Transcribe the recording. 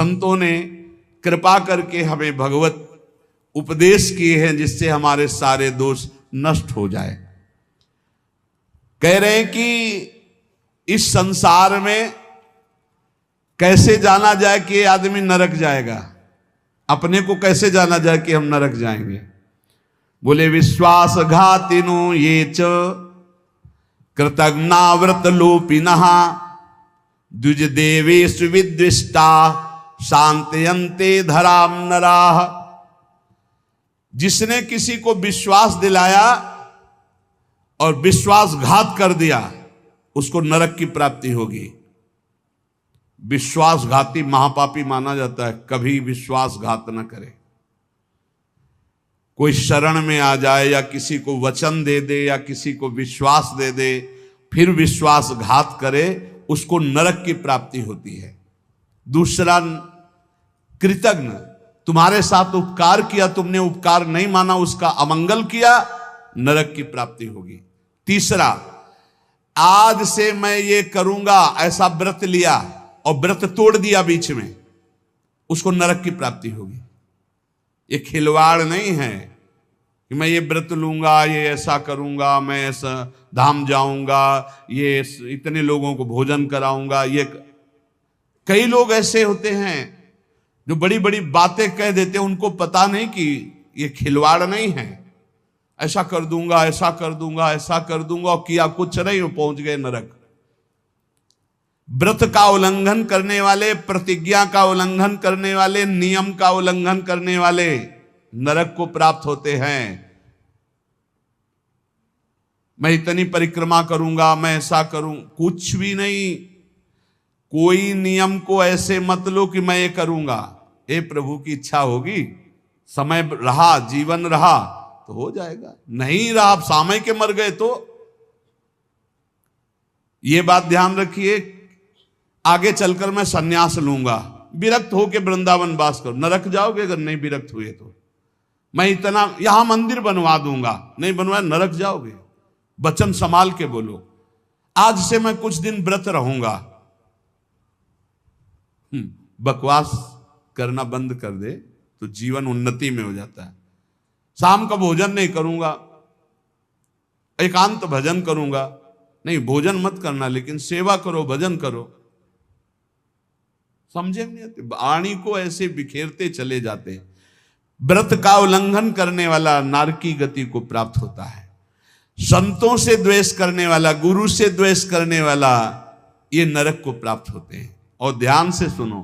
संतों ने कृपा करके हमें भगवत उपदेश किए हैं जिससे हमारे सारे दोष नष्ट हो जाए। कह रहे हैं कि इस संसार में कैसे जाना जाए कि ये आदमी नरक जाएगा, अपने को कैसे जाना जाए कि हम नरक जाएंगे। बोले विश्वासघातिनो ये च कृतज्ञाव्रत लोपिनः द्विज देवेषु विद्विष्टा शांतयन्ते धराम नराः। जिसने किसी को विश्वास दिलाया और विश्वासघात कर दिया उसको नरक की प्राप्ति होगी। विश्वासघाती महापापी माना जाता है, कभी विश्वासघात न करे। कोई शरण में आ जाए या किसी को वचन दे दे या किसी को विश्वास दे दे फिर विश्वासघात करे, उसको नरक की प्राप्ति होती है। दूसरा, कृतज्ञ, तुम्हारे साथ उपकार किया, तुमने उपकार नहीं माना, उसका अमंगल किया, नरक की प्राप्ति होगी। तीसरा, आज से मैं ये करूंगा ऐसा व्रत लिया और व्रत तोड़ दिया बीच में, उसको नरक की प्राप्ति होगी। ये खिलवाड़ नहीं है कि मैं ये व्रत लूंगा, ये ऐसा करूंगा, मैं ऐसा धाम जाऊंगा, ये इतने लोगों को भोजन कराऊंगा। ये कई लोग ऐसे होते हैं जो बड़ी बड़ी बातें कह देते हैं, उनको पता नहीं कि ये खिलवाड़ नहीं है। ऐसा कर दूंगा, ऐसा कर दूंगा, ऐसा कर दूंगा, और किया कुछ नहीं, पहुंच गए नरक। व्रत का उल्लंघन करने वाले, प्रतिज्ञा का उल्लंघन करने वाले, नियम का उल्लंघन करने वाले नरक को प्राप्त होते हैं। मैं इतनी परिक्रमा करूंगा, मैं ऐसा करूं, कुछ भी नहीं। कोई नियम को ऐसे मत लो कि मैं ये करूंगा। हे प्रभु की इच्छा होगी, समय रहा, जीवन रहा तो हो जाएगा, नहीं रहा, आप सामय के मर गए तो। ये बात ध्यान रखिए, आगे चलकर मैं सन्यास लूंगा, विरक्त होके वृंदावन वास करो, नरक जाओगे अगर नहीं विरक्त हुए तो। मैं इतना यहां मंदिर बनवा दूंगा, नहीं बनवाया नरक जाओगे। वचन संभाल के बोलो, आज से मैं कुछ दिन व्रत रहूंगा। बकवास करना बंद कर दे तो जीवन उन्नति में हो जाता है। शाम का भोजन नहीं करूंगा, एकांत भजन करूंगा, नहीं भोजन मत करना लेकिन सेवा करो, भजन करो। समझे नहीं आते, वाणी को ऐसे बिखेरते चले जाते हैं। व्रत का उल्लंघन करने वाला नारकी गति को प्राप्त होता है। संतों से द्वेष करने वाला, गुरु से द्वेष करने वाला, ये नरक को प्राप्त होते हैं। और ध्यान से सुनो,